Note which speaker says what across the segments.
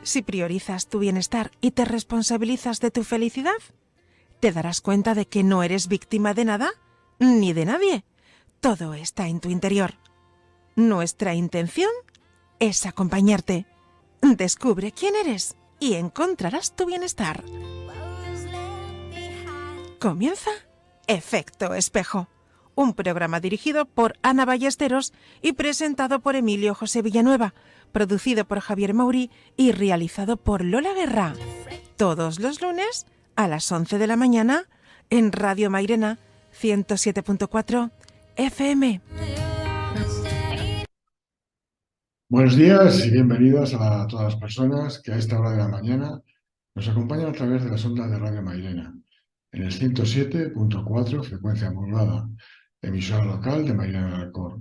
Speaker 1: Si priorizas tu bienestar y te responsabilizas de tu felicidad, te darás cuenta de que no eres víctima de nada ni de nadie. Todo está en tu interior. Nuestra intención es acompañarte. Descubre quién eres y encontrarás tu bienestar. Comienza Efecto Espejo, un programa dirigido por Ana Ballesteros y presentado por Emilio José Villanueva, producido por Javier Mauri y realizado por Lola Guerra. Todos los lunes a las 11 de la mañana en Radio Mairena 107.4 FM.
Speaker 2: Buenos días y bienvenidos a todas las personas que a esta hora de la mañana nos acompañan a través de las ondas de Radio Mairena, en el 107.4 frecuencia modulada, emisora local de Mairena del Alcor.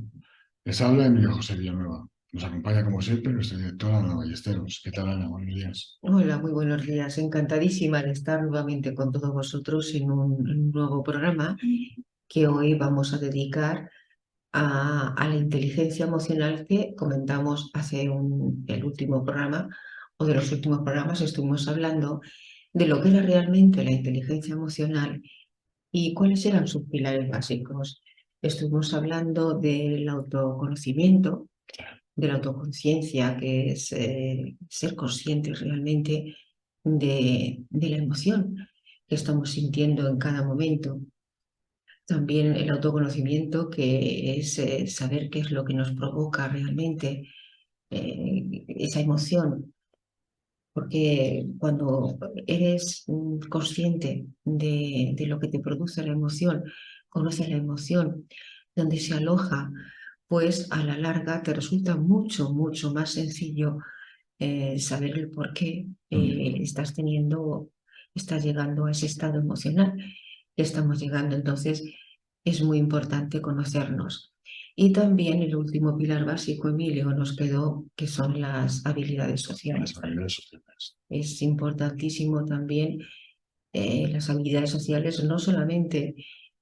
Speaker 2: Les habla Emilio José Villanueva. Nos acompaña como siempre nuestra directora Ana Ballesteros. ¿Qué tal, Ana? Buenos días.
Speaker 3: Hola, muy buenos días. Encantadísima de estar nuevamente con todos vosotros en un nuevo programa que hoy vamos a dedicar a la inteligencia emocional que comentamos hace el último programa o de los últimos programas. Estuvimos hablando de lo que era realmente la inteligencia emocional y cuáles eran sus pilares básicos. Estuvimos hablando del autoconocimiento, de la autoconciencia, que es ser conscientes realmente de la emoción que estamos sintiendo en cada momento. También el autoconocimiento, que es saber qué es lo que nos provoca realmente esa emoción. Porque cuando eres consciente de lo que te produce la emoción, conoces la emoción, donde se aloja, pues a la larga te resulta mucho, mucho más sencillo saber el por qué estás llegando a ese estado emocional que estamos llegando. Entonces, es muy importante conocernos. Y también el último pilar básico, Emilio, nos quedó, que son las habilidades sociales.
Speaker 2: Las habilidades sociales.
Speaker 3: Es importantísimo también las habilidades sociales, no solamente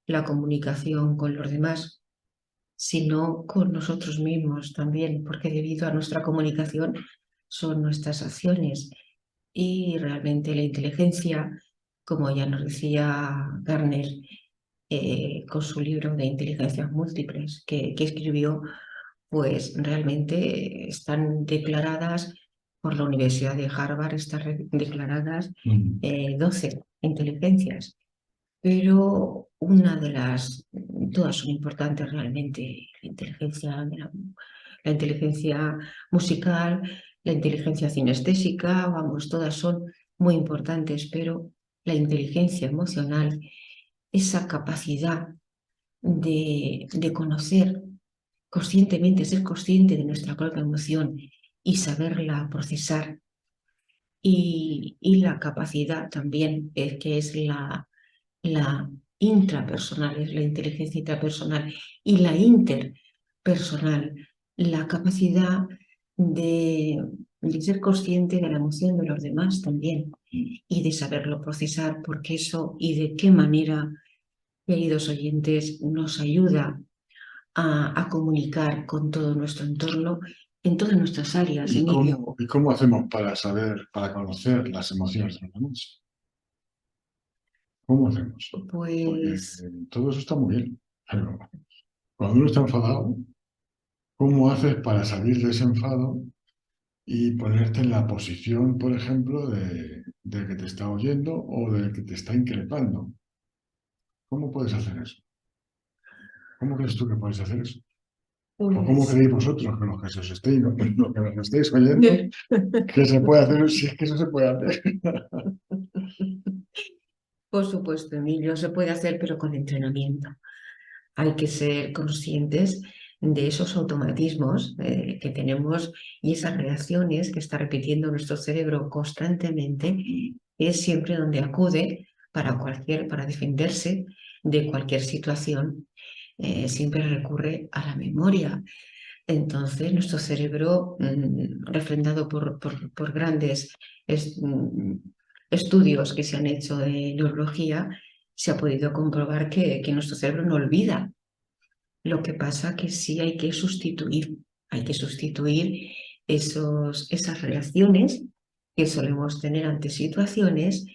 Speaker 3: la comunicación con los demás, sino con nosotros mismos también, porque debido a nuestra comunicación son nuestras acciones. Y realmente la inteligencia, como ya nos decía Garner, con su libro de inteligencias múltiples que escribió, pues realmente están declaradas por la Universidad de Harvard, están declaradas 12 inteligencias, pero todas son importantes realmente: la inteligencia musical, la inteligencia cinestésica, vamos, todas son muy importantes, pero la inteligencia emocional, esa capacidad de conocer conscientemente, ser consciente de nuestra propia emoción y saberla procesar, y la capacidad también que es la intrapersonal, es la inteligencia intrapersonal, y la interpersonal, la capacidad de ser consciente de la emoción de los demás también y de saberlo procesar, porque eso y de qué manera, queridos oyentes, nos ayuda a comunicar con todo nuestro entorno en todas nuestras áreas,
Speaker 2: ¿Y
Speaker 3: Emilio.
Speaker 2: cómo hacemos para conocer las emociones de los demás? ¿Cómo hacemos? Porque
Speaker 3: Pues
Speaker 2: todo eso está muy bien, pero cuando uno está enfadado, ¿cómo haces para salir de ese enfado y ponerte en la posición, por ejemplo, del que te está oyendo o del que te está increpando? ¿Cómo puedes hacer eso? ¿Cómo crees tú que puedes hacer eso? ¿O cómo
Speaker 3: Pues,
Speaker 2: creéis vosotros que los que los que nos estéis oyendo, que se puede hacer, si es que eso se puede hacer?
Speaker 3: por supuesto, Emilio, se puede hacer, pero con entrenamiento. Hay que ser conscientes de esos automatismos que tenemos y esas reacciones que está repitiendo nuestro cerebro constantemente. Es siempre donde acude para defenderse de cualquier situación. Siempre recurre a la memoria. Entonces, nuestro cerebro, refrendado por grandes estudios que se han hecho de neurología, se ha podido comprobar que nuestro cerebro no olvida. Lo que pasa que sí hay que sustituir esas reacciones que solemos tener ante situaciones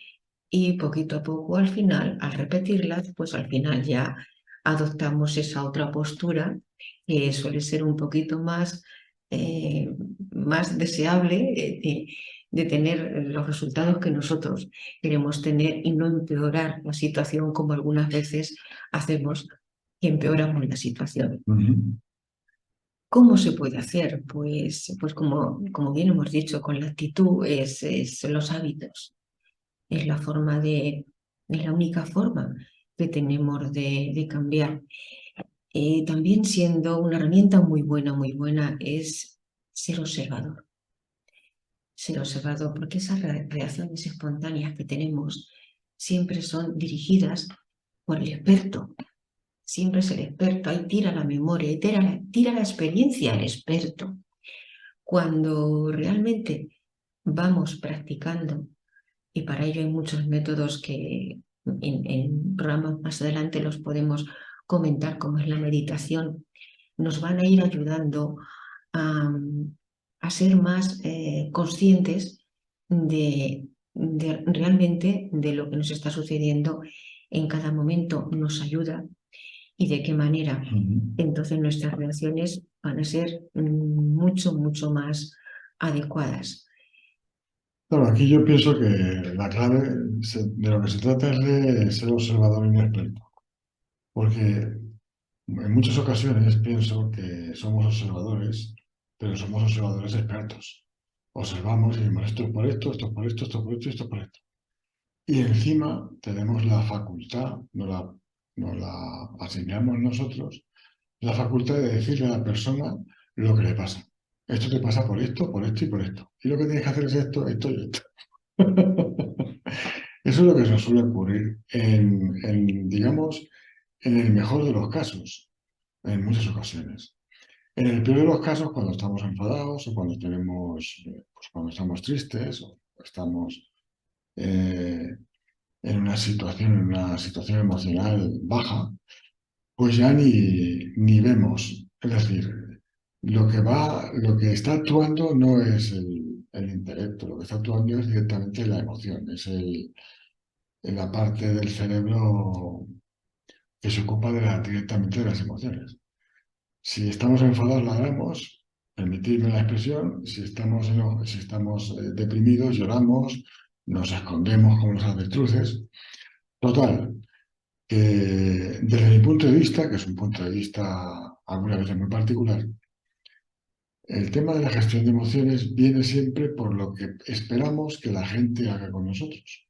Speaker 3: y poquito a poco al final, al repetirlas, pues al final ya adoptamos esa otra postura que suele ser un poquito más deseable de tener los resultados que nosotros queremos tener y no empeorar la situación como algunas veces hacemos y empeoramos la situación.
Speaker 2: Ujú.
Speaker 3: ¿Cómo se puede hacer? Pues como bien hemos dicho, con la actitud es los hábitos, es es la única forma que tenemos de cambiar. También siendo una herramienta muy buena es ser observador. Ser observador, porque esas reacciones espontáneas que tenemos siempre son dirigidas por el experto. Siempre es el experto, ahí tira la memoria, ahí tira la experiencia el experto. Cuando realmente vamos practicando, y para ello hay muchos métodos que en programas más adelante los podemos comentar, como es la meditación, nos van a ir ayudando a, a ser más conscientes de realmente de lo que nos está sucediendo en cada momento, nos ayuda y de qué manera.
Speaker 2: Ujú.
Speaker 3: Entonces nuestras reacciones van a ser mucho más adecuadas.
Speaker 2: Claro, aquí yo pienso que la clave de lo que se trata es de ser observador inexperto, porque en muchas ocasiones pienso que somos observadores, pero somos observadores expertos. Observamos y decimos esto es por esto, esto es por esto, esto es por esto y esto es por esto. Y encima tenemos la facultad, nos la asignamos nosotros, la facultad de decirle a la persona lo que le pasa. Esto te pasa por esto y por esto. Y lo que tienes que hacer es esto, esto y esto. Eso es lo que nos suele ocurrir digamos, en el mejor de los casos, en muchas ocasiones. En el peor de los casos, cuando estamos enfadados o cuando pues cuando estamos tristes o estamos eh, en una situación emocional baja, pues ya ni vemos. Es decir, lo que está actuando no es el intelecto, lo que está actuando es directamente la emoción, es la parte del cerebro que se ocupa directamente de las emociones. Si estamos enfadados, ladramos, permitirme la expresión. Si estamos deprimidos, lloramos, nos escondemos como los avestruces. Total, que desde mi punto de vista, que es un punto de vista algunas veces muy particular, el tema de la gestión de emociones viene siempre por lo que esperamos que la gente haga con nosotros,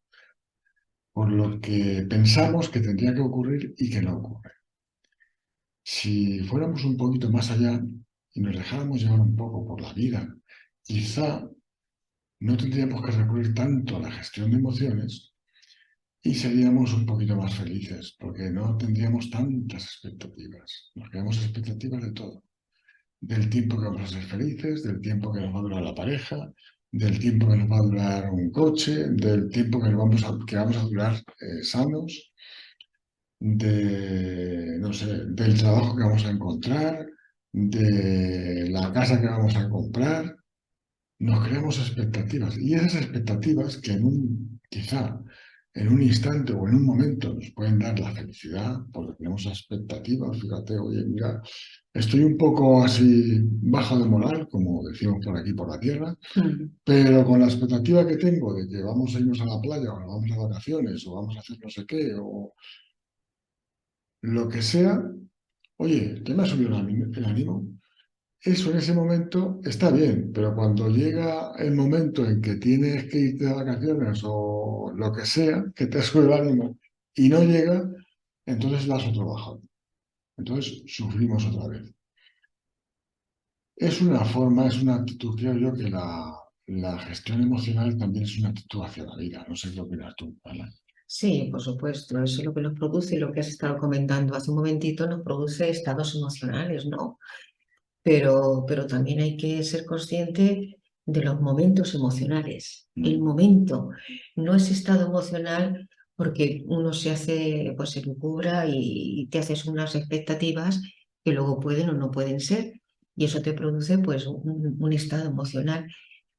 Speaker 2: por lo que pensamos que tendría que ocurrir y que no ocurre. Si fuéramos un poquito más allá y nos dejáramos llevar un poco por la vida, quizá no tendríamos que recurrir tanto a la gestión de emociones y seríamos un poquito más felices, porque no tendríamos tantas expectativas. Nos creamos expectativas de todo. Del tiempo que vamos a ser felices, del tiempo que nos va a durar la pareja, del tiempo que nos va a durar un coche, del tiempo que vamos a durar sanos, no sé, del trabajo que vamos a encontrar, de la casa que vamos a comprar. Nos creamos expectativas y esas expectativas que quizá en un instante o en un momento nos pueden dar la felicidad, porque tenemos expectativas, fíjate, oye, mira, estoy un poco así bajo de moral, como decimos por aquí por la tierra, pero con la expectativa que tengo de que vamos a irnos a la playa o nos vamos a vacaciones o vamos a hacer no sé qué o lo que sea, oye, ¿qué me ha subido el ánimo? Eso en ese momento está bien, pero cuando llega el momento en que tienes que irte de vacaciones o lo que sea, que te sube el ánimo y no llega, entonces das otro bajón. Entonces sufrimos otra vez. Es una forma, es una actitud, creo yo, que la gestión emocional también es una actitud hacia la vida. No sé qué opinas tú, Ana.
Speaker 3: Sí, por supuesto, eso es lo que nos produce, lo que has estado comentando hace un momentito, nos produce estados emocionales, ¿no? Pero también hay que ser consciente de los momentos emocionales. El momento, no es estado emocional porque uno se hace, pues se lucubra y te haces unas expectativas que luego pueden o no pueden ser, y eso te produce pues un estado emocional.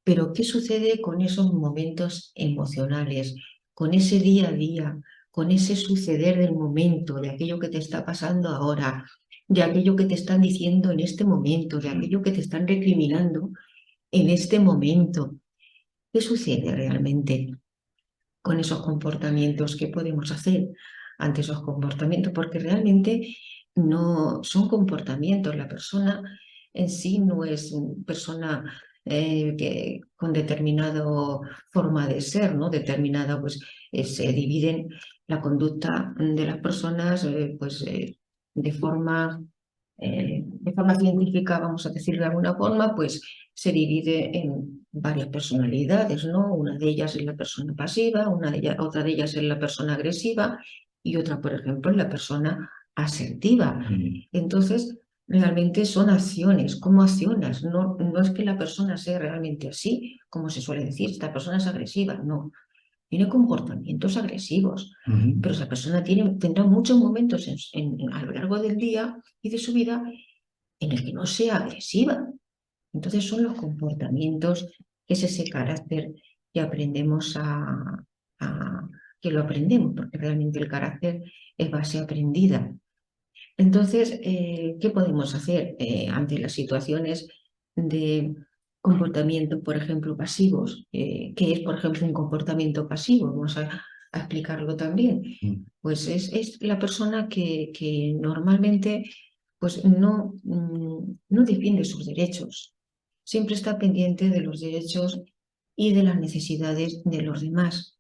Speaker 3: Pero ¿qué sucede con esos momentos emocionales, con ese día a día, con ese suceder del momento, de aquello que te está pasando ahora, de aquello que te están diciendo en este momento, de aquello que te están recriminando en este momento? ¿Qué sucede realmente con esos comportamientos? ¿Qué podemos hacer ante esos comportamientos? Porque realmente no son comportamientos. La persona en sí no es persona con determinada forma de ser, ¿no? Determinada, pues se dividen la conducta de las personas de forma científica, vamos a decir de alguna forma, pues se divide en varias personalidades, ¿no? Una de ellas es la persona pasiva, otra de ellas es la persona agresiva y otra, por ejemplo, es la persona asertiva. Entonces, realmente son acciones, ¿cómo accionas? No es que la persona sea realmente así, como se suele decir, esta persona es agresiva, no. Tiene comportamientos agresivos, pero esa persona tendrá muchos momentos a lo largo del día y de su vida en el que no sea agresiva. Entonces son los comportamientos, que es ese carácter que aprendemos que lo aprendemos, porque realmente el carácter es base aprendida. Entonces, ¿qué podemos hacer ante las situaciones de comportamiento, por ejemplo, pasivos? ¿Qué es, por ejemplo, un comportamiento pasivo? Vamos a explicarlo también. Pues es la persona que normalmente pues no defiende sus derechos. Siempre está pendiente de los derechos y de las necesidades de los demás.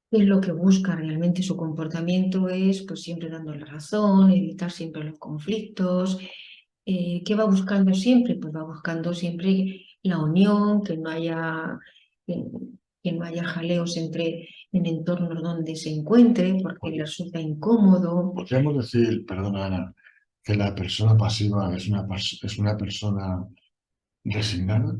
Speaker 3: ¿Qué es lo que busca realmente? Su comportamiento es pues siempre dando la razón, evitar siempre los conflictos. ¿Qué va buscando siempre? Pues va buscando siempre la unión, que, que no haya jaleos en entornos donde se encuentre, porque le resulta incómodo.
Speaker 2: Podríamos decir, perdona Ana, que la persona pasiva es una persona resignada.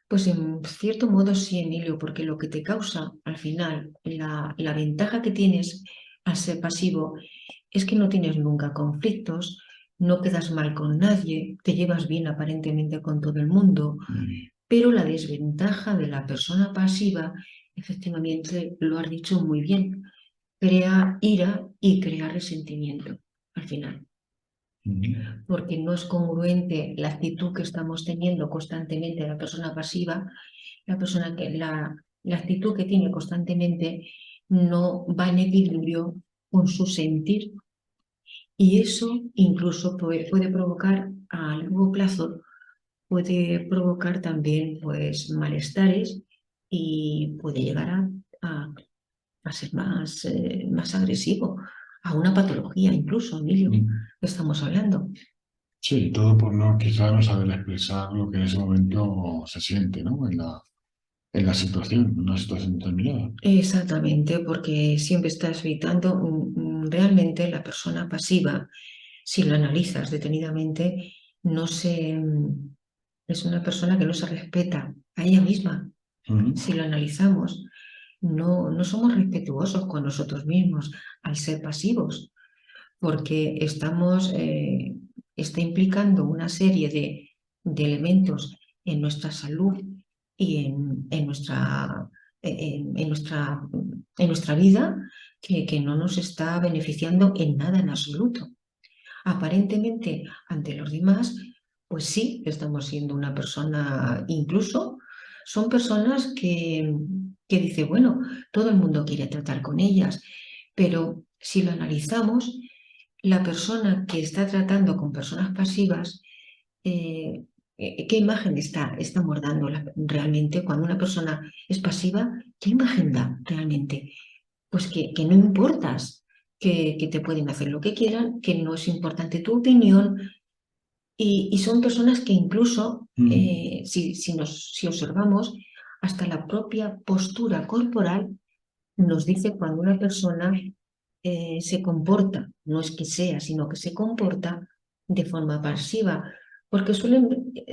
Speaker 3: Pues en cierto modo sí, Emilio, porque lo que te causa al final, la ventaja que tienes al ser pasivo es que no tienes nunca conflictos, no quedas mal con nadie, te llevas bien aparentemente con todo el mundo, pero la desventaja de la persona pasiva, efectivamente lo has dicho muy bien, crea ira y crea resentimiento al final, porque no es congruente la actitud que estamos teniendo constantemente la persona pasiva, la actitud que tiene constantemente no va en equilibrio con su sentir, y eso incluso puede provocar a largo plazo, puede provocar también pues malestares y puede llegar a ser más agresivo, a una patología incluso, Emilio, estamos hablando.
Speaker 2: Sí, todo por quizá no saber expresar lo que en ese momento se siente, ¿no? En la situación, en una situación determinada.
Speaker 3: Exactamente, porque siempre estás evitando realmente la persona pasiva, si lo analizas detenidamente, no se, es una persona que no se respeta a ella misma. Si lo analizamos, no somos respetuosos con nosotros mismos al ser pasivos, porque está implicando una serie de elementos en nuestra salud y en nuestra vida que no nos está beneficiando en nada en absoluto. Aparentemente, ante los demás, pues sí, estamos siendo una persona, incluso son personas que dice, bueno, todo el mundo quiere tratar con ellas, pero si lo analizamos, la persona que está tratando con personas pasivas, ¿qué imagen estamos dando realmente? Cuando una persona es pasiva, ¿qué imagen da realmente? Pues que no importas, que te pueden hacer lo que quieran, que no es importante tu opinión, y son personas que incluso, si observamos, hasta la propia postura corporal nos dice cuando una persona se comporta, no es que sea, sino que se comporta de forma pasiva, porque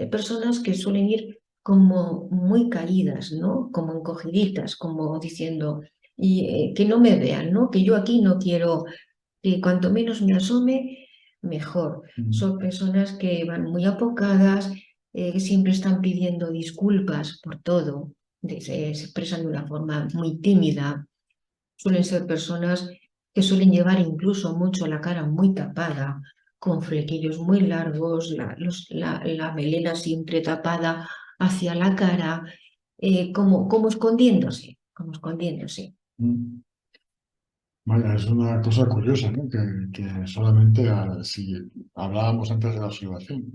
Speaker 3: personas que suelen ir como muy caídas, ¿no? Como encogiditas, como diciendo, que no me vean, ¿no? Que yo aquí no quiero, que cuanto menos me asome, mejor. Son personas que van muy apocadas, siempre están pidiendo disculpas por todo, se expresan de una forma muy tímida, suelen ser personas que suelen llevar incluso mucho la cara muy tapada, con flequillos muy largos, la melena siempre tapada hacia la cara, como escondiéndose, como escondiéndose.
Speaker 2: Mm. Vaya, es una cosa curiosa, ¿no? Que solamente, si hablábamos antes de la observación,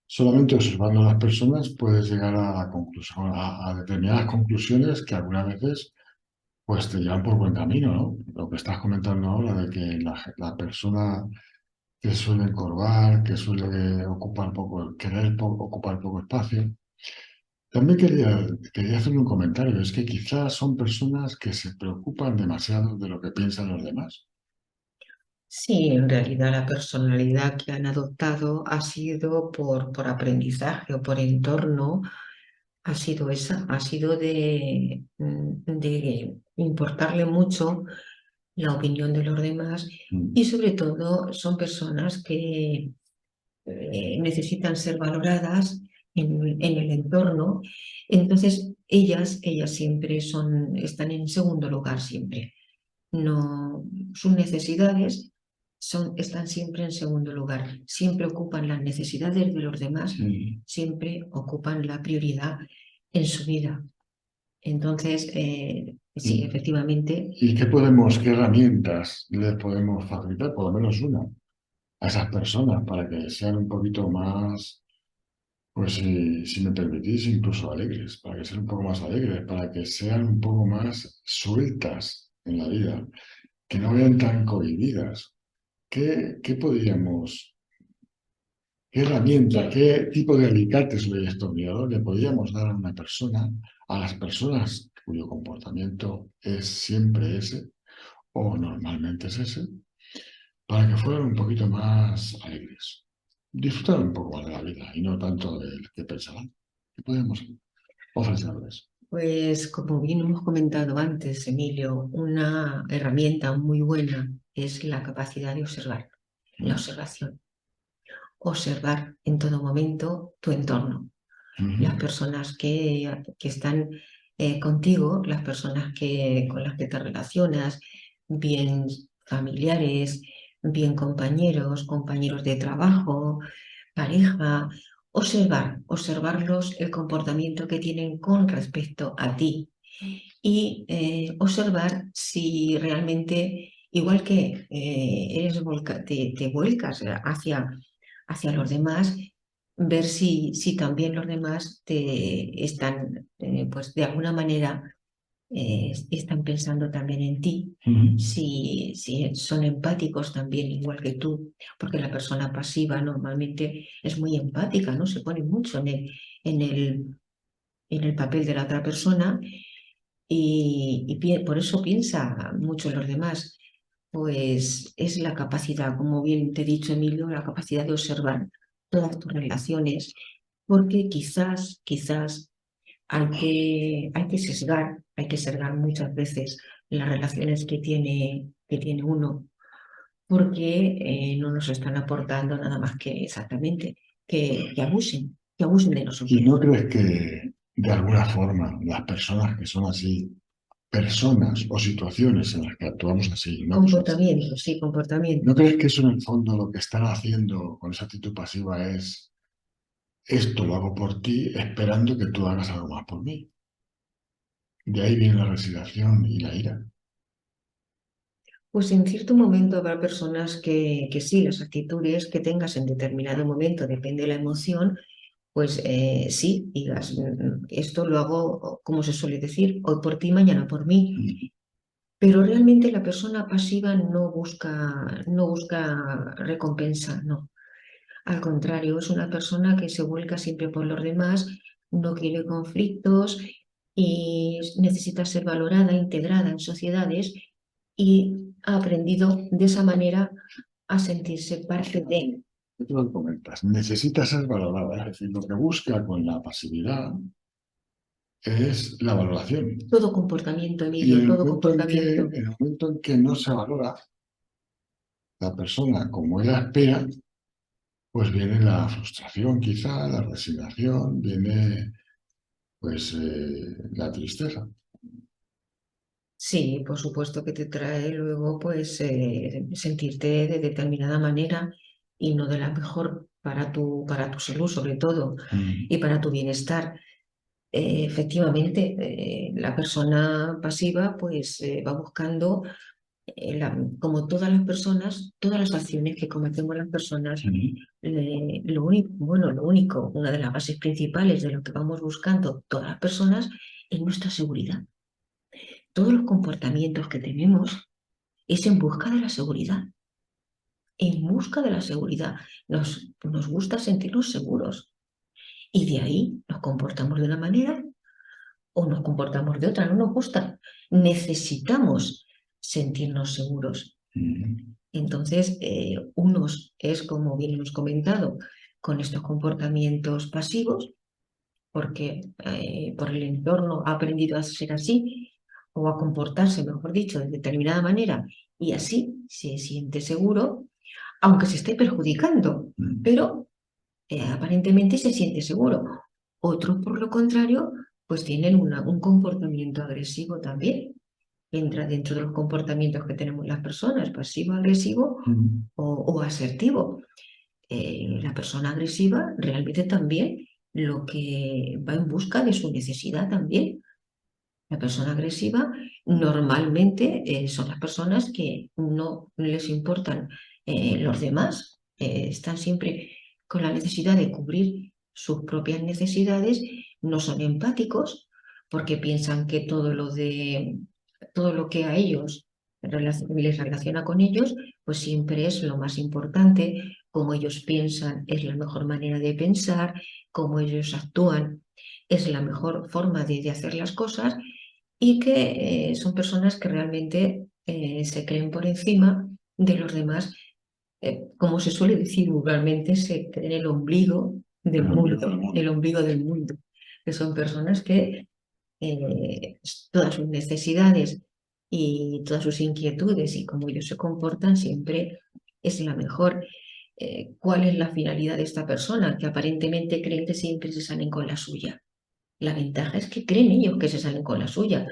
Speaker 2: solamente observando a las personas puedes llegar a la conclusión, a determinadas conclusiones que algunas veces pues te llevan por buen camino, ¿no? Lo que estás comentando ahora de que la persona que suele encorvar, que suele ocupar poco, ocupar poco espacio. También quería hacer un comentario, es que quizás son personas que se preocupan demasiado de lo que piensan los demás.
Speaker 3: Sí, en realidad la personalidad que han adoptado ha sido por aprendizaje o por entorno, ha sido esa, ha sido de importarle mucho la opinión de los demás
Speaker 2: Mm,
Speaker 3: y sobre todo son personas que necesitan ser valoradas en el entorno. Entonces ellas siempre están en segundo lugar siempre. No, sus necesidades están siempre en segundo lugar. Siempre ocupan las necesidades de los demás,
Speaker 2: mm.
Speaker 3: siempre ocupan la prioridad en su vida. Entonces, sí,
Speaker 2: ¿Y,
Speaker 3: efectivamente,
Speaker 2: y qué herramientas les podemos facilitar, por lo menos una, a esas personas para que sean un poquito más, pues si me permitís, incluso alegres, para que sean un poco más alegres, para que sean un poco más sueltas en la vida, que no vean tan cohibidas? ¿Qué podríamos, qué herramienta, qué tipo de alicates o de destornillador le podríamos dar a una persona, a las personas cuyo comportamiento es siempre ese, o normalmente es ese, para que fueran un poquito más alegres, disfrutar un poco más de la vida y no tanto del que pensarán? ¿Qué podemos ofrecerles?
Speaker 3: pues como bien hemos comentado antes, Emilio, una herramienta muy buena es la capacidad de observar, la
Speaker 2: Mm,
Speaker 3: observación. Observar en todo momento tu entorno, las
Speaker 2: ujú,
Speaker 3: personas que están contigo, las personas con las que te relacionas, bien familiares, bien compañeros, compañeros de trabajo, pareja, observarlos el comportamiento que tienen con respecto a ti y observar si realmente, igual que te vuelcas hacia los demás, ver si también los demás te están, pues de alguna manera, están pensando también en ti,
Speaker 2: ujú.
Speaker 3: si son empáticos también, igual que tú, porque la persona pasiva normalmente es muy empática, ¿no? Se pone mucho en el, en el papel de la otra persona y por eso piensa mucho en los demás. Pues es la capacidad, como bien te he dicho, Emilio, la capacidad de observar todas tus relaciones, porque quizás hay que sesgar muchas veces las relaciones que tiene uno, porque no nos están aportando nada más que exactamente que abusen de
Speaker 2: ¿Y
Speaker 3: nosotros.
Speaker 2: no crees que de alguna forma las personas que son así, personas o situaciones en las que actuamos así, no personas,
Speaker 3: Comportamientos, sí,
Speaker 2: ¿no
Speaker 3: comportamientos.
Speaker 2: crees que eso en el fondo lo que están haciendo con esa actitud pasiva es esto lo hago por ti esperando que tú hagas algo más por mí? De ahí viene la resignación y la ira.
Speaker 3: Pues en cierto momento habrá personas que sí, las actitudes que tengas en determinado momento, depende de la emoción, pues sí, digas, esto lo hago, como se suele decir, hoy por ti, mañana por mí. Pero realmente la persona pasiva no busca recompensa, no. Al contrario, es una persona que se vuelca siempre por los demás, no quiere conflictos y necesita ser valorada, integrada en sociedades y ha aprendido de esa manera a sentirse parte de
Speaker 2: ¿Qué tú lo comentas? Necesita ser valorada, es decir, lo que busca con la pasividad es la valoración.
Speaker 3: todo comportamiento,
Speaker 2: Y
Speaker 3: Emilio, todo comportamiento.
Speaker 2: en el momento en que no se valora la persona como ella espera, pues viene la frustración quizá, la resignación, viene pues la tristeza.
Speaker 3: Sí, por supuesto que te trae luego pues sentirte de determinada manera y no de la mejor para tu salud sobre todo y para tu bienestar. Efectivamente, la persona pasiva pues va buscando, como todas las personas, todas las acciones que cometemos las personas, lo único, una de las bases principales de lo que vamos buscando todas las personas es nuestra seguridad. Todos los comportamientos que tenemos es en busca de la seguridad, en busca de la seguridad. Nos gusta sentirnos seguros y de ahí nos comportamos de una manera o nos comportamos de otra, no nos gusta. Necesitamos sentirnos seguros. Entonces, unos es, como bien hemos comentado, con estos comportamientos pasivos, porque por el entorno ha aprendido a ser así o a comportarse, mejor dicho, de determinada manera y así se siente seguro, aunque se esté perjudicando, pero aparentemente se siente seguro. Otros, por lo contrario, pues tienen un comportamiento agresivo también. Entra dentro de los comportamientos que tenemos las personas, pasivo-agresivo o asertivo. La persona agresiva realmente también lo que va en busca de su necesidad también. La persona agresiva normalmente son las personas que no les importan los demás, están siempre con la necesidad de cubrir sus propias necesidades, no son empáticos porque piensan que todo lo que a ellos les relaciona con ellos, pues siempre es lo más importante, como ellos piensan es la mejor manera de pensar, como ellos actúan es la mejor forma de hacer las cosas y que son personas que realmente se creen por encima de los demás. Como se suele decir vulgarmente, se creen el ombligo del mundo, el ombligo del mundo, que son personas que todas sus necesidades y todas sus inquietudes y cómo ellos se comportan siempre es la mejor. ¿Cuál es la finalidad de esta persona? Que aparentemente creen que siempre se salen con la suya. La ventaja es que creen ellos que se salen con la suya.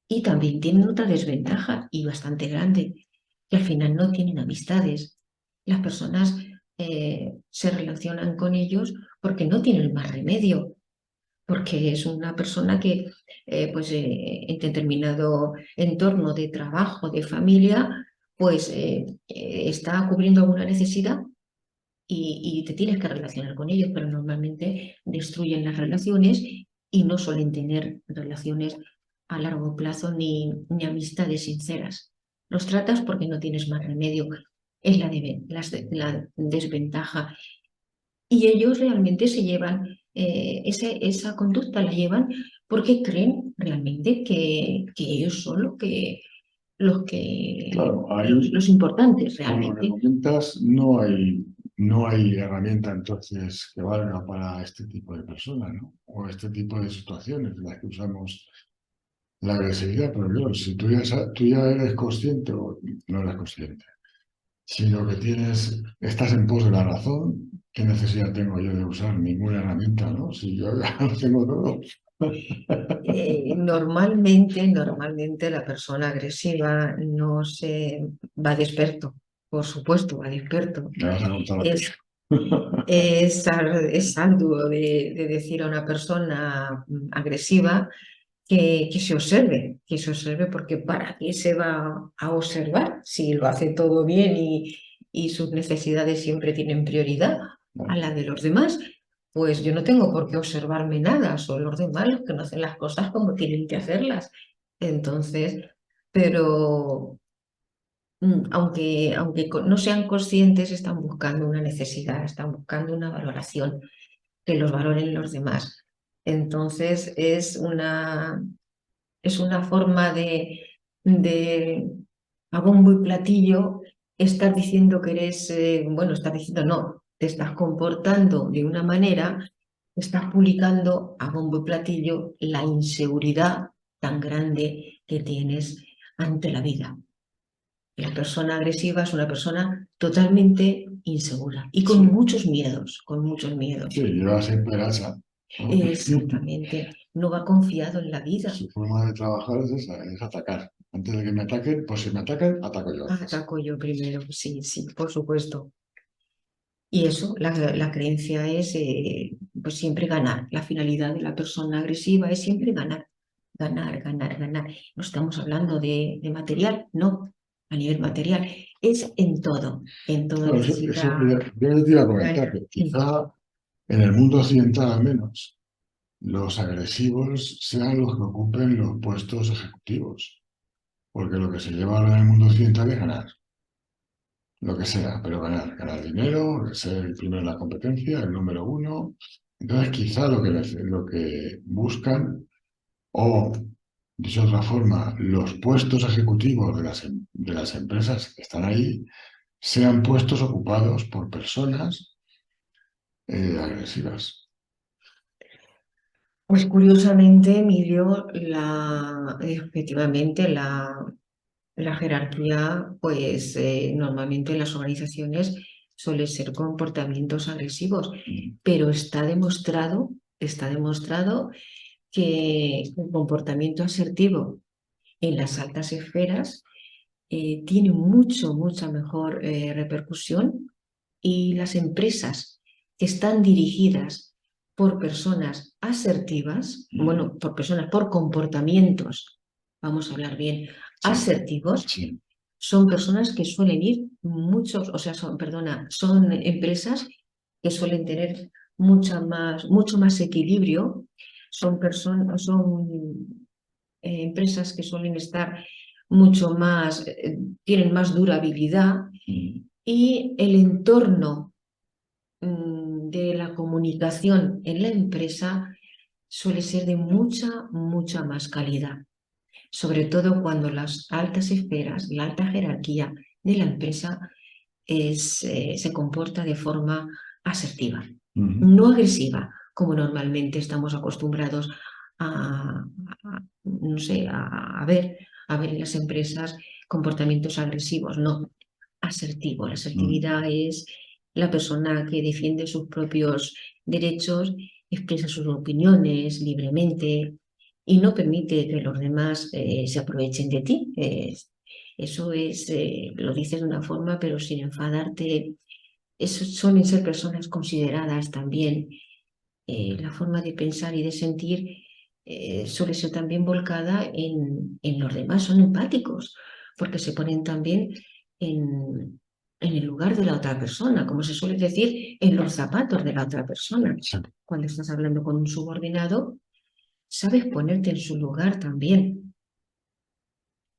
Speaker 3: Y también tienen otra desventaja y bastante grande, que al final no tienen amistades. Las personas se relacionan con ellos porque no tienen más remedio, porque es una persona que en determinado entorno de trabajo, de familia, pues está cubriendo alguna necesidad y te tienes que relacionar con ellos, pero normalmente destruyen las relaciones y no suelen tener relaciones a largo plazo ni amistades sinceras. Los tratas porque no tienes más remedio. Es la desventaja. Y ellos realmente se llevan, esa conducta la llevan porque creen realmente que ellos son
Speaker 2: Claro,
Speaker 3: los importantes
Speaker 2: por lo que
Speaker 3: realmente.
Speaker 2: comentas, no hay herramienta entonces que valga para este tipo de personas, ¿no? O este tipo de situaciones en las que usamos la agresividad. Pero claro, si tú ya eres consciente o no eres consciente, sino que estás en pos de la razón, ¿qué necesidad tengo yo de usar ninguna herramienta, ¿no? Si yo ya lo tengo todo.
Speaker 3: Normalmente la persona agresiva no se va de experto, por supuesto, va de experto.
Speaker 2: Me vas a contar.
Speaker 3: Es arduo de decir a una persona agresiva que se observe, porque ¿para qué se va a observar si lo hace todo bien y sus necesidades siempre tienen prioridad a la de los demás? Pues yo no tengo por qué observarme nada, son los demás los que no hacen las cosas como tienen que hacerlas. Entonces, pero aunque no sean conscientes, están buscando una necesidad, están buscando una valoración, que los valoren los demás. Entonces, es una forma de a bombo y platillo estar diciendo que eres, estás diciendo no, te estás comportando de una manera, estás publicando a bombo y platillo la inseguridad tan grande que tienes ante la vida. La persona agresiva es una persona totalmente insegura y con
Speaker 2: Sí.
Speaker 3: muchos miedos, con muchos miedos.
Speaker 2: Sí, lleva siempre hacha, ¿no?
Speaker 3: Exactamente. No va confiado en la vida.
Speaker 2: Su forma de trabajar es esa, es atacar. Antes de que me ataquen, pues si me atacan, ataco yo antes.
Speaker 3: Ataco yo primero, sí, sí, por supuesto. Y eso, la creencia es pues siempre ganar. La finalidad de la persona agresiva es siempre ganar, ganar, ganar, ganar. No estamos hablando de material, no, a nivel material. Es en todo
Speaker 2: Claro, eso
Speaker 3: necesita
Speaker 2: yo te iba a comentar,
Speaker 3: ganar.
Speaker 2: que quizá en el mundo occidental al menos, los agresivos sean los que ocupen los puestos ejecutivos, porque lo que se lleva ahora en el mundo occidental es ganar, lo que sea, pero ganar, ganar dinero, ser el primero en la competencia, el número uno. Entonces quizá lo que buscan, o dicho de otra forma, los puestos ejecutivos de las empresas que están ahí, sean puestos ocupados por personas agresivas.
Speaker 3: Pues curiosamente, Emilio, efectivamente la jerarquía, pues normalmente en las organizaciones suele ser comportamientos agresivos, pero está demostrado que el comportamiento asertivo en las altas esferas tiene mucha mejor repercusión y las empresas que están dirigidas por personas asertivas, bueno, por comportamientos, vamos a hablar bien, asertivos,
Speaker 2: Sí.
Speaker 3: son personas que suelen ir son empresas que suelen tener mucho más equilibrio, son empresas que suelen estar tienen más durabilidad y el entorno de la comunicación en la empresa suele ser de mucha más calidad, sobre todo cuando las altas esferas, la alta jerarquía de la empresa se comporta de forma asertiva, no agresiva, como normalmente estamos acostumbrados no sé, a ver en las empresas comportamientos agresivos, no, asertivo. La asertividad es la persona que defiende sus propios derechos, expresa sus opiniones libremente y no permite que los demás se aprovechen de ti. Eso lo dices de una forma, pero sin enfadarte. Suelen ser personas consideradas también. La forma de pensar y de sentir suele ser también volcada en los demás, son empáticos, porque se ponen también en el lugar de la otra persona, como se suele decir, en los zapatos de la otra persona.
Speaker 2: Sí.
Speaker 3: Cuando estás hablando con un subordinado, sabes ponerte en su lugar también,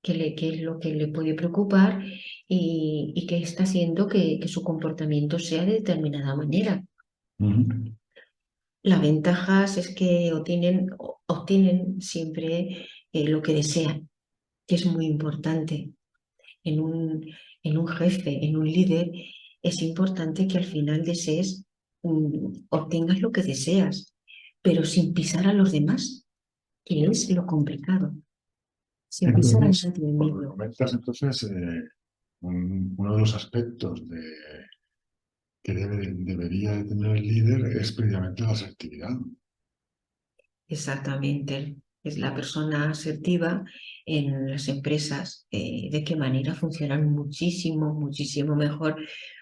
Speaker 3: qué es lo que le puede preocupar y qué está haciendo que su comportamiento sea de determinada manera. Las ventajas es que obtienen siempre lo que desean, que es muy importante. En un jefe, en un líder, es importante que al final obtengas lo que deseas, pero sin pisar a los demás, que es lo complicado. Sin pisar a
Speaker 2: Entonces,
Speaker 3: nadie,
Speaker 2: por lo que
Speaker 3: Emilio.
Speaker 2: comentas, entonces, uno de los aspectos que debería de tener el líder es precisamente la asertividad.
Speaker 3: Exactamente. Es la persona asertiva en las empresas, de qué manera funcionan muchísimo mejor,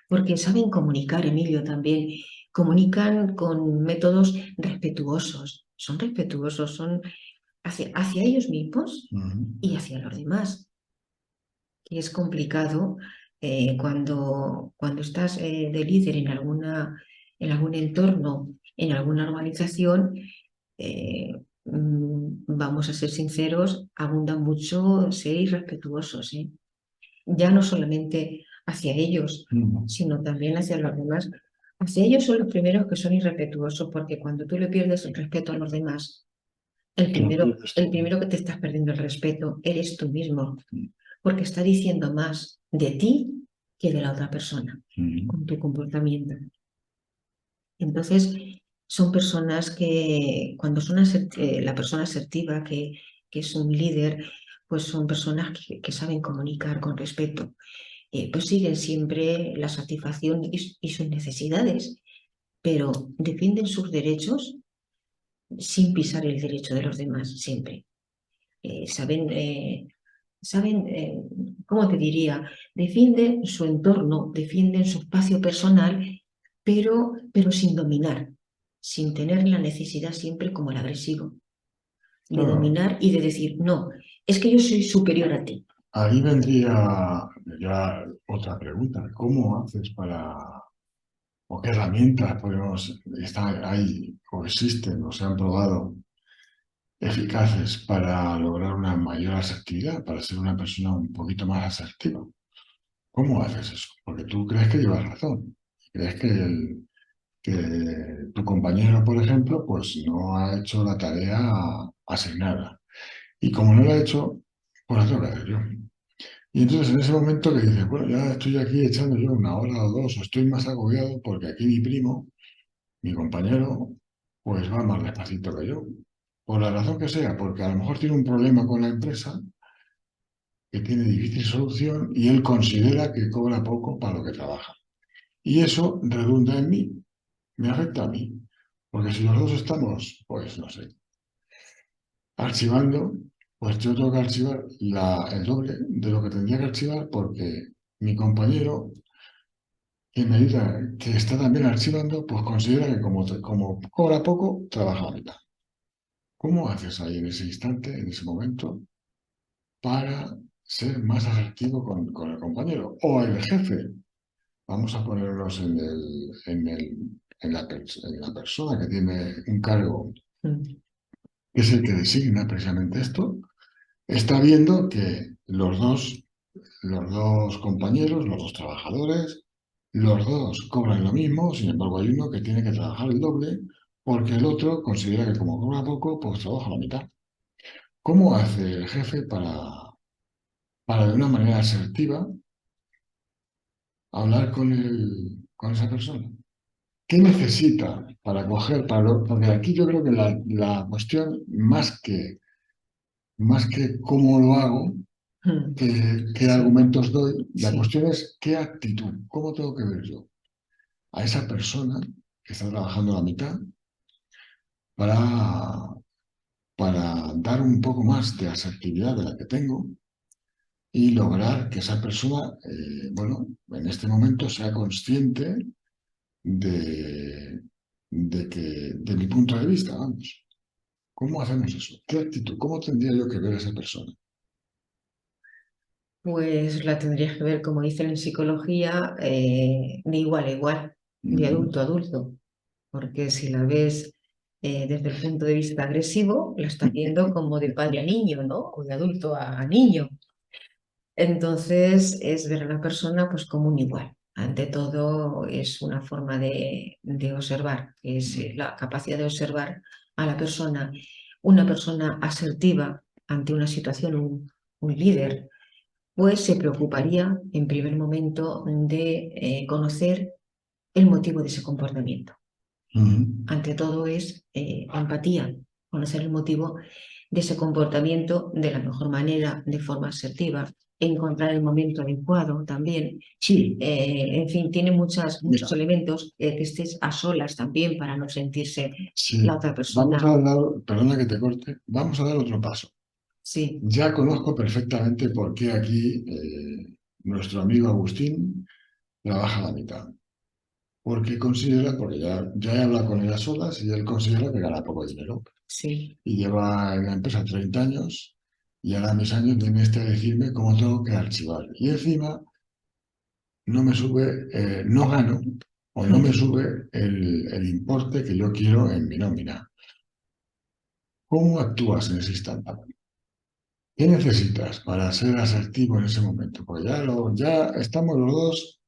Speaker 3: porque saben comunicar, Emilio, también. Comunican con métodos respetuosos, son respetuosos, son hacia ellos mismos y hacia los demás. Y es complicado cuando estás de líder en algún entorno, en alguna organización. Vamos a ser sinceros, abunda mucho ser irrespetuosos, ¿eh? Ya no solamente hacia ellos, sino también hacia los demás. Hacia ellos son los primeros que son irrespetuosos, porque cuando tú le pierdes el respeto a los demás, el primero que te estás perdiendo el respeto eres tú mismo, porque está diciendo más de ti que de la otra persona, con tu comportamiento. Entonces, son personas que, cuando son la persona asertiva, que es un líder, pues son personas que saben comunicar con respeto, pues siguen siempre la satisfacción y sus necesidades, pero defienden sus derechos sin pisar el derecho de los demás, siempre. Saben, ¿cómo te diría? Defienden su entorno, defienden su espacio personal, pero sin dominar, sin tener la necesidad siempre como el agresivo, de
Speaker 2: Claro,
Speaker 3: dominar y de decir, no, es que yo soy superior a ti.
Speaker 2: ahí vendría ya otra pregunta. ¿Cómo haces o qué herramientas podemos estar ahí o existen o se han probado eficaces para lograr una mayor asertividad, para ser una persona un poquito más asertiva? ¿Cómo haces eso? Porque tú crees que llevas razón. Crees que tu compañero, por ejemplo, pues no ha hecho la tarea asignada. Y como no la ha hecho, pues la tengo que hacer yo. Y entonces en ese momento que dices, bueno, ya estoy aquí echando yo una hora o dos, o estoy más agobiado porque aquí mi primo, mi compañero, pues va más despacito que yo. Por la razón que sea, porque a lo mejor tiene un problema con la empresa que tiene difícil solución y él considera que cobra poco para lo que trabaja. Y eso redunda en mí, me afecta a mí. Porque si los dos estamos, pues no sé, archivando, pues yo tengo que archivar el doble de lo que tendría que archivar porque mi compañero y medida que está también archivando, pues considera que como cobra poco, trabaja a mitad. ¿Cómo haces ahí en ese instante, en ese momento, para ser más asertivo con el compañero o el jefe? Vamos a ponernos en la persona que tiene un cargo,
Speaker 3: Mm.
Speaker 2: que es el que designa precisamente esto, está viendo que los dos compañeros, los dos trabajadores, los dos cobran lo mismo, sin embargo hay uno que tiene que trabajar el doble porque el otro considera que como cobra poco, pues trabaja la mitad. ¿Cómo hace el jefe para de una manera asertiva hablar con esa persona? ¿Qué necesita para coger, porque aquí yo creo que la cuestión, más que cómo lo hago,
Speaker 3: Mm.
Speaker 2: qué
Speaker 3: Sí,
Speaker 2: argumentos doy, la
Speaker 3: sí.
Speaker 2: cuestión es qué actitud, cómo tengo que ver yo a esa persona que está trabajando a la mitad para, para dar un poco más de asertividad de la que tengo y lograr que esa persona, bueno, en este momento sea consciente de, de mi punto de vista, vamos. ¿Cómo hacemos eso? ¿Qué actitud? ¿Cómo tendría yo que ver a esa persona?
Speaker 3: Pues la tendrías que ver, como dicen en psicología, de igual a igual, de
Speaker 2: Ujú.
Speaker 3: adulto a adulto, porque si la ves desde el punto de vista agresivo, la estás viendo como de padre a niño, ¿no? O de adulto a niño. Entonces es ver a la persona pues como un igual. Ante todo es una forma de observar, es la capacidad de observar a la persona, una persona asertiva ante una situación, un líder pues se preocuparía en primer momento de conocer el motivo de ese comportamiento.
Speaker 2: Ujú.
Speaker 3: Ante todo es empatía, conocer el motivo de ese comportamiento de la mejor manera, de forma asertiva, encontrar el momento adecuado también. Sí, en fin, tiene muchos
Speaker 2: Mira,
Speaker 3: elementos que estés a solas también para no sentirse la
Speaker 2: sí,
Speaker 3: otra
Speaker 2: vamos
Speaker 3: persona.
Speaker 2: a dar, perdona que te corte, vamos a dar otro paso.
Speaker 3: Sí,
Speaker 2: Ya conozco perfectamente por qué aquí nuestro amigo Agustín trabaja a la mitad. Porque ya he hablado con él a solas y él considera que gana poco dinero.
Speaker 3: sí.
Speaker 2: Y lleva en la empresa 30 años y ahora a mis años viene este a decirme cómo tengo que archivar. Y encima no me sube, no gano o no me sube el importe que yo quiero en mi nómina. ¿Cómo actúas en ese instante? ¿Qué necesitas para ser asertivo en ese momento? Pues ya estamos los dos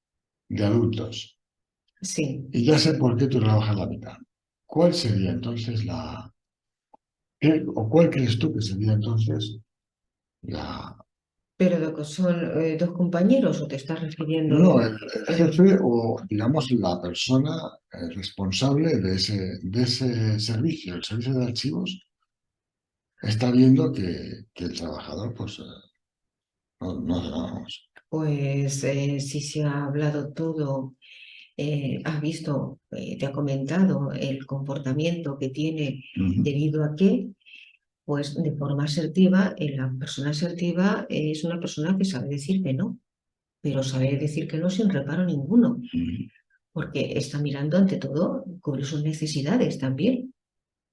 Speaker 2: de adultos
Speaker 3: Sí,
Speaker 2: y ya sé por qué tú trabajas la mitad. ¿Cuál sería entonces o cuál crees tú que sería entonces la...
Speaker 3: pero ¿son dos compañeros o te estás refiriendo
Speaker 2: No, el
Speaker 3: en...
Speaker 2: jefe o, digamos, la persona responsable de ese servicio, el servicio de archivos, está viendo que el trabajador, pues, no, vamos.
Speaker 3: Pues si se ha hablado todo, has visto, te ha comentado el comportamiento que tiene debido a que, pues de forma asertiva, la persona asertiva es una persona que sabe decir que no, pero sabe decir que no sin reparo ninguno, porque está mirando ante todo, cubre sus necesidades también,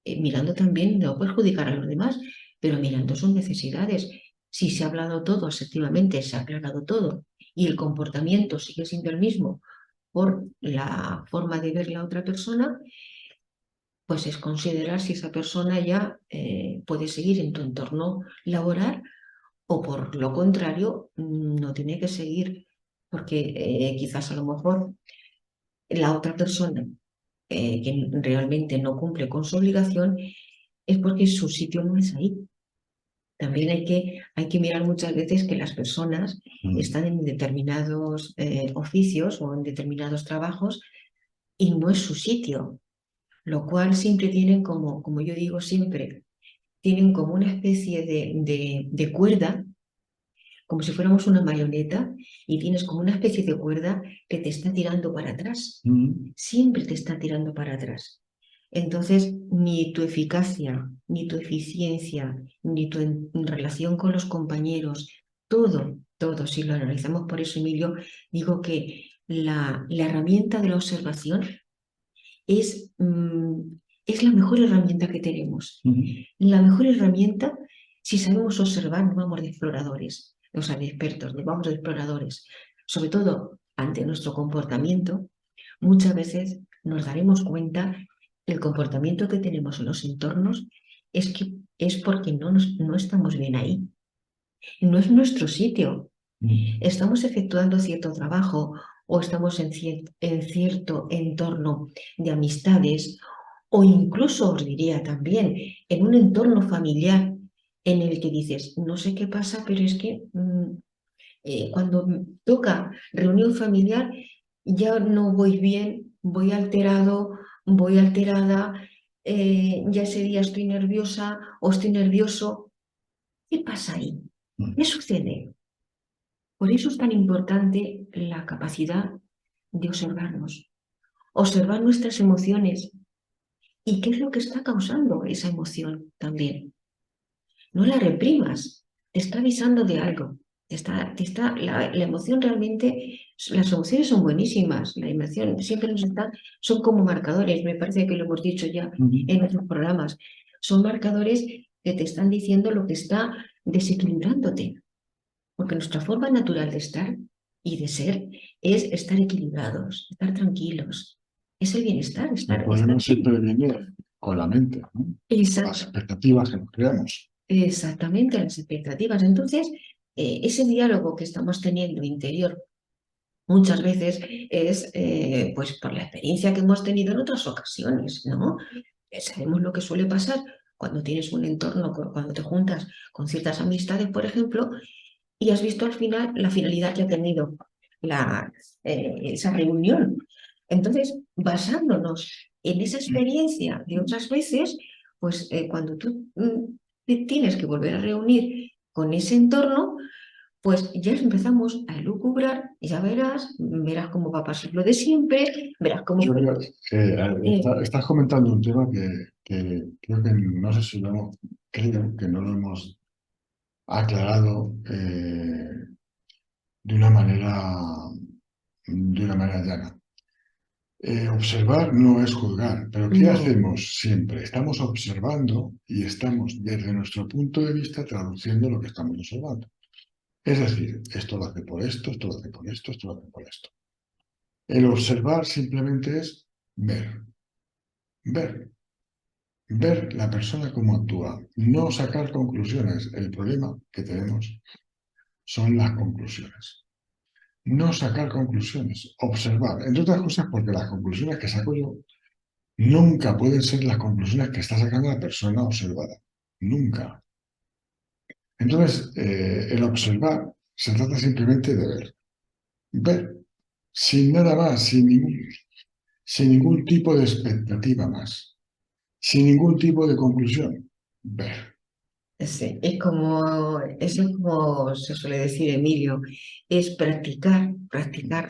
Speaker 3: mirando también, no perjudicar a los demás, pero mirando sus necesidades. Si se ha hablado todo asertivamente, se ha aclarado todo y el comportamiento sigue siendo el mismo por la forma de ver la otra persona, pues es considerar si esa persona ya puede seguir en tu entorno laboral o por lo contrario no tiene que seguir porque quizás a lo mejor la otra persona que realmente no cumple con su obligación es porque su sitio no es ahí. También hay que mirar muchas veces que las personas están en determinados oficios o en determinados trabajos y no es su sitio, lo cual siempre tienen como yo digo siempre, tienen como una especie de cuerda, como si fuéramos una marioneta, y tienes como una especie de cuerda que te está tirando para atrás. Siempre te está tirando para atrás. Entonces, ni tu eficacia, ni tu eficiencia, ni tu relación con los compañeros, todo, si lo analizamos por eso, Emilio, digo que la herramienta de la observación es la mejor herramienta que tenemos. La mejor herramienta, si sabemos observar, no vamos de exploradores, o sea, de expertos, no vamos de exploradores. Sobre todo ante nuestro comportamiento, muchas veces nos daremos cuenta que el comportamiento que tenemos en los entornos es porque no estamos bien ahí. No es nuestro sitio. Estamos efectuando cierto trabajo o estamos en cierto entorno de amistades o incluso, os diría también, en un entorno familiar en el que dices, no sé qué pasa, pero es que cuando toca reunión familiar ya no voy bien, voy alterado, voy alterada, ya ese día estoy nerviosa o estoy nervioso. ¿Qué pasa ahí? ¿Qué sucede? Por eso es tan importante la capacidad de observarnos, observar nuestras emociones y qué es lo que está causando esa emoción también. No la reprimas, te está avisando de algo. La emoción realmente, las emociones son buenísimas, la emoción siempre son como marcadores, me parece que lo hemos dicho ya en otros programas, son marcadores que te están diciendo lo que está desequilibrándote. Porque nuestra forma natural de estar y de ser es estar equilibrados, estar tranquilos. Es el bienestar.
Speaker 2: El problema siempre viene con la mente, ¿no? Las expectativas que nos creamos.
Speaker 3: Exactamente, las expectativas. Entonces, ese diálogo que estamos teniendo interior muchas veces es pues por la experiencia que hemos tenido en otras ocasiones, ¿no? Sabemos lo que suele pasar cuando tienes un entorno, cuando te juntas con ciertas amistades, por ejemplo, y has visto al final la finalidad que ha tenido esa reunión. Entonces, basándonos en esa experiencia de otras veces, pues cuando tú te tienes que volver a reunir con ese entorno, pues ya empezamos a elucubrar, ya verás cómo va a pasar lo de siempre, verás cómo...
Speaker 2: Estás comentando un tema que creo que no sé si lo hemos, creo que no lo hemos aclarado de una manera llana. Observar no es juzgar, pero ¿qué hacemos siempre? Estamos observando y estamos desde nuestro punto de vista traduciendo lo que estamos observando. Es decir, esto lo hace por esto, esto lo hace por esto, esto lo hace por esto. El observar simplemente es ver, ver la persona cómo actúa, no sacar conclusiones. El problema que tenemos son las conclusiones. No sacar conclusiones, observar. Entre otras cosas porque las conclusiones que saco yo nunca pueden ser las conclusiones que está sacando la persona observada. Nunca. Entonces, el observar se trata simplemente de ver. Ver, sin nada más, sin ningún tipo de expectativa más, sin ningún tipo de conclusión. Ver.
Speaker 3: Sí, eso es como se suele decir, Emilio, es practicar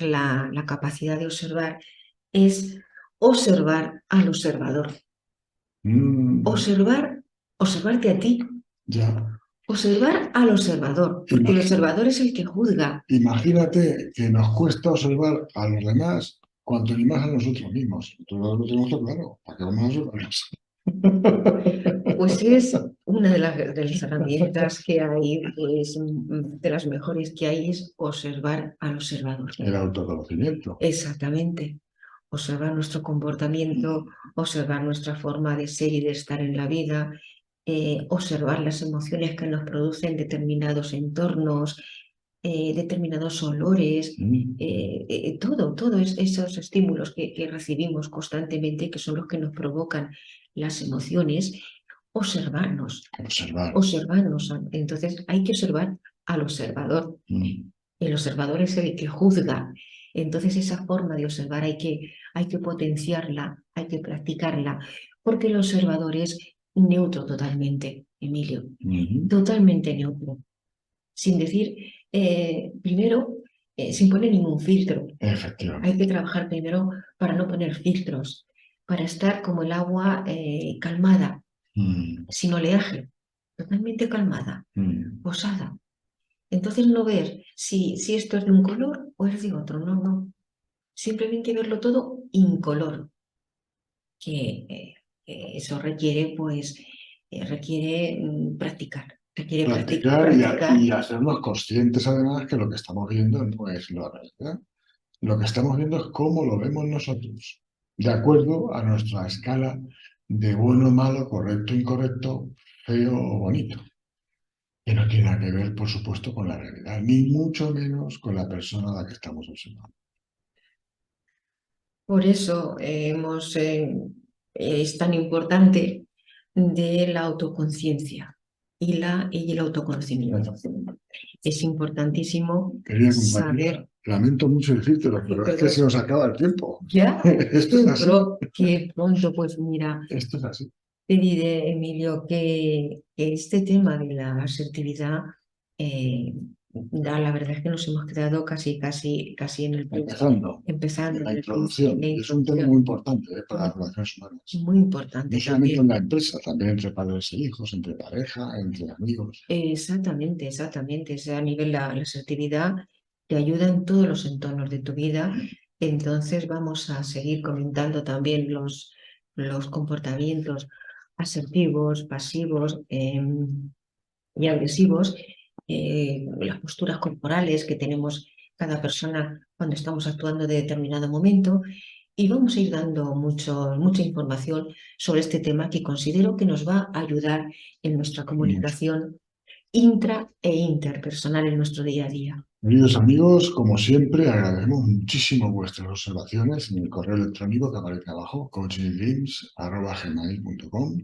Speaker 3: la capacidad de observar, es observar al observador,
Speaker 2: Mm,
Speaker 3: observarte a ti,
Speaker 2: ya.
Speaker 3: observar al observador, porque el observador es el que juzga.
Speaker 2: Imagínate que nos cuesta observar a los demás cuanto ni más a nosotros mismos. Todo lo tenemos claro. ¿Para qué vamos a observarnos?
Speaker 3: Pues es una de las herramientas que hay, pues, de las mejores que hay es observar al observador.
Speaker 2: El autoconocimiento.
Speaker 3: Exactamente. Observar nuestro comportamiento, observar nuestra forma de ser y de estar en la vida, observar las emociones que nos producen determinados entornos, determinados olores, esos estímulos que recibimos constantemente, que son los que nos provocan las emociones, observarnos,
Speaker 2: Observar.
Speaker 3: observarnos. Entonces hay que observar al observador. El observador es el que juzga. Entonces esa forma de observar hay que potenciarla, hay que practicarla, porque el observador es neutro totalmente, Emilio, totalmente neutro, sin decir, primero, sin poner ningún filtro.
Speaker 2: Efectivamente.
Speaker 3: Hay que trabajar primero para no poner filtros, para estar como el agua calmada, sin oleaje, totalmente calmada, posada. Entonces no ver si esto es de un color o es de otro, no. Simplemente verlo todo incoloro, que eso requiere, pues, practicar. Requiere
Speaker 2: Practicar
Speaker 3: practicar.
Speaker 2: y hacernos conscientes además que lo que estamos viendo no es la realidad. Lo que estamos viendo es cómo lo vemos nosotros, de acuerdo a nuestra escala de bueno, malo, correcto, incorrecto, feo o bonito. Que no tiene nada que ver, por supuesto, con la realidad, ni mucho menos con la persona a la que estamos observando.
Speaker 3: Por eso es tan importante de la autoconciencia y el autoconocimiento. Es importantísimo
Speaker 2: Querida
Speaker 3: saber.
Speaker 2: compañera, lamento mucho decírtelo, pero es que se nos acaba el tiempo.
Speaker 3: Ya,
Speaker 2: Esto es así.
Speaker 3: qué pronto, pues mira,
Speaker 2: Esto es así.
Speaker 3: te diré, Emilio, que este tema de la asertividad, la verdad es que nos hemos quedado casi en el
Speaker 2: Empezando. La introducción. Es un tema muy importante para las relaciones humanas.
Speaker 3: Muy importante.
Speaker 2: No solamente en la empresa, también entre padres e hijos, entre pareja, entre amigos.
Speaker 3: Exactamente. A nivel la asertividad te ayuda en todos los entornos de tu vida. Entonces vamos a seguir comentando también los comportamientos asertivos, pasivos y agresivos, las posturas corporales que tenemos cada persona cuando estamos actuando de determinado momento. Y vamos a ir dando mucha información sobre este tema que considero que nos va a ayudar en nuestra comunicación intra e interpersonal en nuestro día a día.
Speaker 2: Queridos amigos, como siempre, agradecemos muchísimo vuestras observaciones en el correo electrónico que aparece abajo, coachingdreams@gmail.com.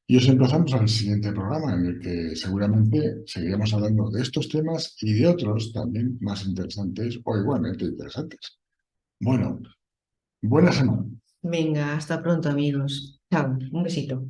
Speaker 2: Y os emplazamos al siguiente programa en el que seguramente seguiremos hablando de estos temas y de otros también más interesantes o igualmente interesantes. Bueno, buena semana.
Speaker 3: Venga, hasta pronto, amigos. Chao, un besito.